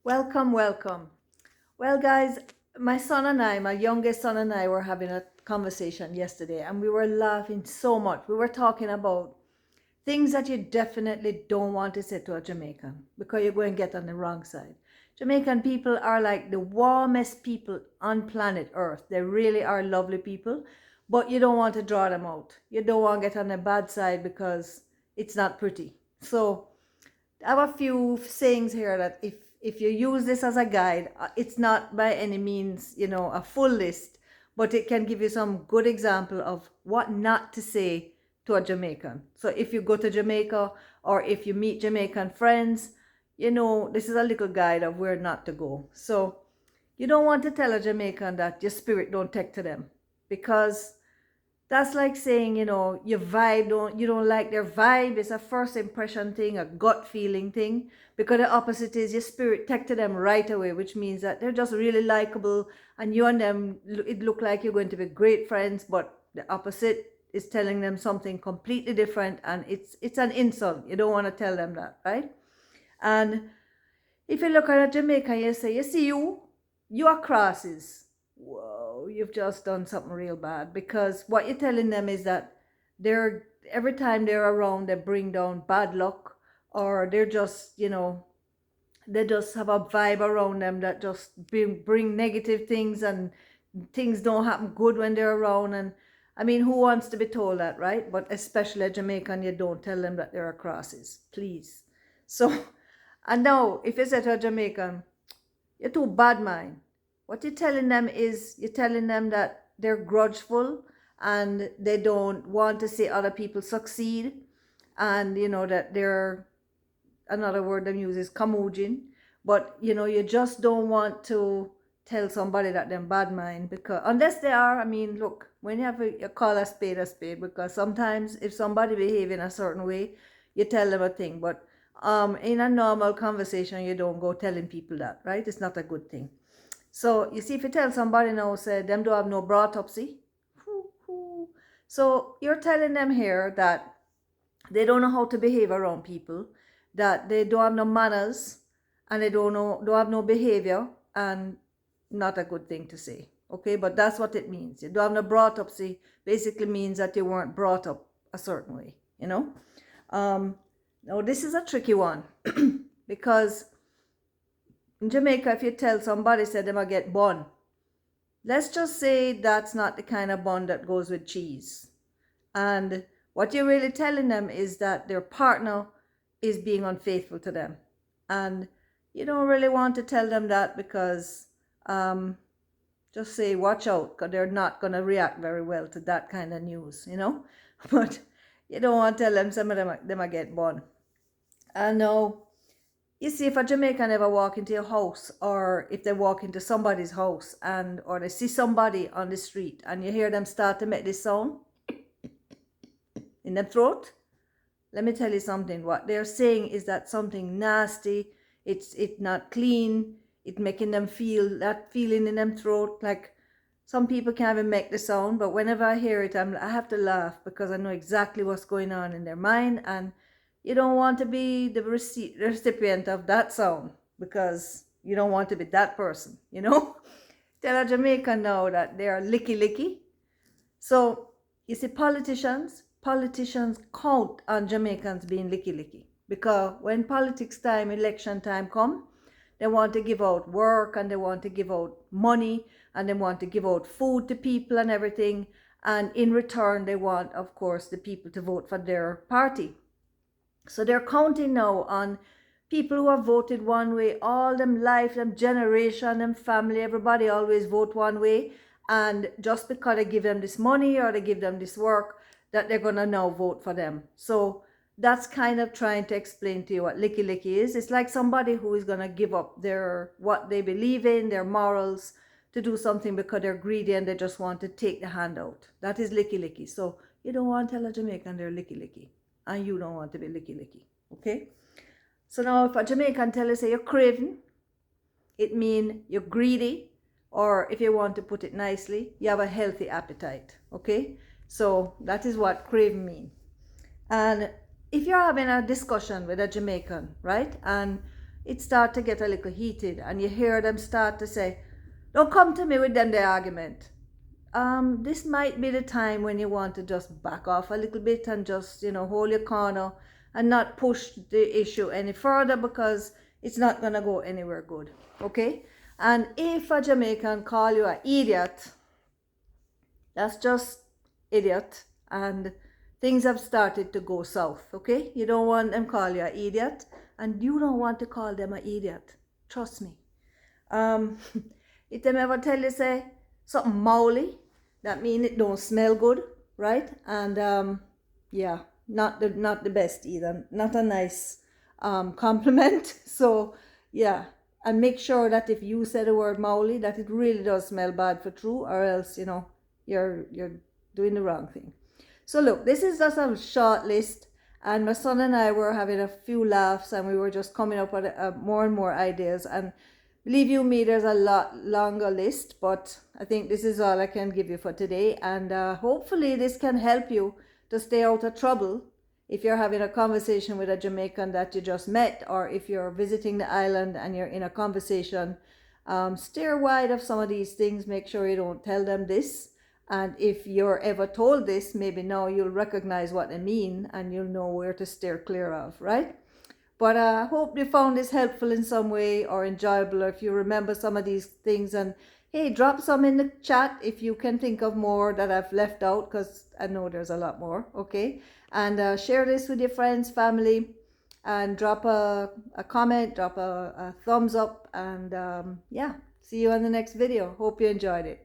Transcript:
Welcome, welcome. Well, guys, my youngest son and I were having a conversation yesterday and we were laughing so much. We were talking about things that you definitely don't want to say to a Jamaican because you're going to get on the wrong side. Jamaican people are like the warmest people on planet Earth. They really are lovely people, but you don't want to draw them out. You don't want to get on the bad side because it's not pretty. So, I have a few sayings here that if you use this as a guide, it's not by any means, a full list, but it can give you some good example of what not to say to a Jamaican. So if you go to Jamaica or if you meet Jamaican friends, this is a little guide of where not to go. So you don't want to tell a Jamaican that your spirit don't take to them because that's like saying, your vibe you don't like their vibe. It's a first impression thing, a gut feeling thing. Because the opposite is your spirit take to them right away, which means that they're just really likable and you and them it look like you're going to be great friends, but the opposite is telling them something completely different and it's an insult. You don't want to tell them that, right? And if you look at a Jamaican, you say, you see you are crosses. Whoa, you've just done something real bad because what you're telling them is that they're every time they're around, they bring down bad luck, or they're just, they just have a vibe around them that just bring negative things and things don't happen good when they're around. And I mean, who wants to be told that, right? But especially a Jamaican, you don't tell them that they're crosses, please. So, and now if you say to a Jamaican, you're too bad, man. What you're telling them is you're telling them that they're grudgeful and they don't want to see other people succeed, and that they're, another word they use is camugin. But you just don't want to tell somebody that they're bad mind, because unless they are, I mean, look, when you have you call a spade, because sometimes if somebody behave in a certain way, you tell them a thing. But in a normal conversation, you don't go telling people that, right? It's not a good thing. So you see, if you tell somebody now, say them don't have no autopsy, so you're telling them here that they don't know how to behave around people, that they don't have no manners, and they don't have no behavior, and not a good thing to say. Okay, but that's what it means. You don't have no brought up. See, basically means that you weren't brought up a certain way. Now this is a tricky one because in Jamaica, if you tell somebody, say them a get bun, let's just say that's not the kind of bun that goes with cheese. And what you're really telling them is that their partner is being unfaithful to them. And you don't really want to tell them that because just say, watch out, because they're not going to react very well to that kind of news, But you don't want to tell them some of them are get born. And now, you see, if a Jamaican ever walk into your house, or if they walk into somebody's house, or they see somebody on the street, and you hear them start to make this sound in their throat, let me tell you something. What they're saying is that something nasty, it's not clean, it making them feel that feeling in them throat. Like, some people can't even make the sound, but whenever I hear it, I have to laugh because I know exactly what's going on in their mind. And you don't want to be the recipient of that sound because you don't want to be that person, Tell a Jamaican now that they are licky. So you see, politicians count on Jamaicans being licky because when politics time, election time come, they want to give out work and they want to give out money and they want to give out food to people and everything. And in return, they want, of course, the people to vote for their party. So they're counting now on people who have voted one way all them life, them generation, them family, everybody always vote one way. And just because they give them this money or they give them this work, that they're going to now vote for them. So that's kind of trying to explain to you what licky is. It's like somebody who is going to give up what they believe in, their morals, to do something because they're greedy and they just want to take the handout. That is licky. So you don't want to tell a Jamaican they're licky. And you don't want to be licky. Okay? So now if a Jamaican tell you, say you're craving, it means you're greedy, or if you want to put it nicely, you have a healthy appetite. Okay? So that is what craving means. And if you're having a discussion with a Jamaican, right? And it start to get a little heated, and you hear them start to say, don't come to me with them the argument. This might be the time when you want to just back off a little bit and just, hold your corner and not push the issue any further, because it's not going to go anywhere good. Okay? And if a Jamaican call you an idiot, that's just idiot, and things have started to go south. Okay? You don't want them call you an idiot, and you don't want to call them an idiot. Trust me. If them ever tell you say something mouldy, that means it don't smell good, right? And yeah, not the best either. Not a nice compliment. So yeah, and make sure that if you say the word mouldy, that it really does smell bad for true, or else you're doing the wrong thing. So look, this is just a short list, and my son and I were having a few laughs, and we were just coming up with more and more ideas. And believe you me, there's a lot longer list, but I think this is all I can give you for today. And hopefully this can help you to stay out of trouble if you're having a conversation with a Jamaican that you just met, or if you're visiting the island and you're in a conversation. Steer wide of some of these things. Make sure you don't tell them this. And if you're ever told this, maybe now you'll recognize what they mean and you'll know where to steer clear of, right? But I hope you found this helpful in some way, or enjoyable, or if you remember some of these things. And hey, drop some in the chat if you can think of more that I've left out, because I know there's a lot more, okay? And share this with your friends, family, and drop a comment, drop a thumbs up, and yeah, see you on the next video. Hope you enjoyed it.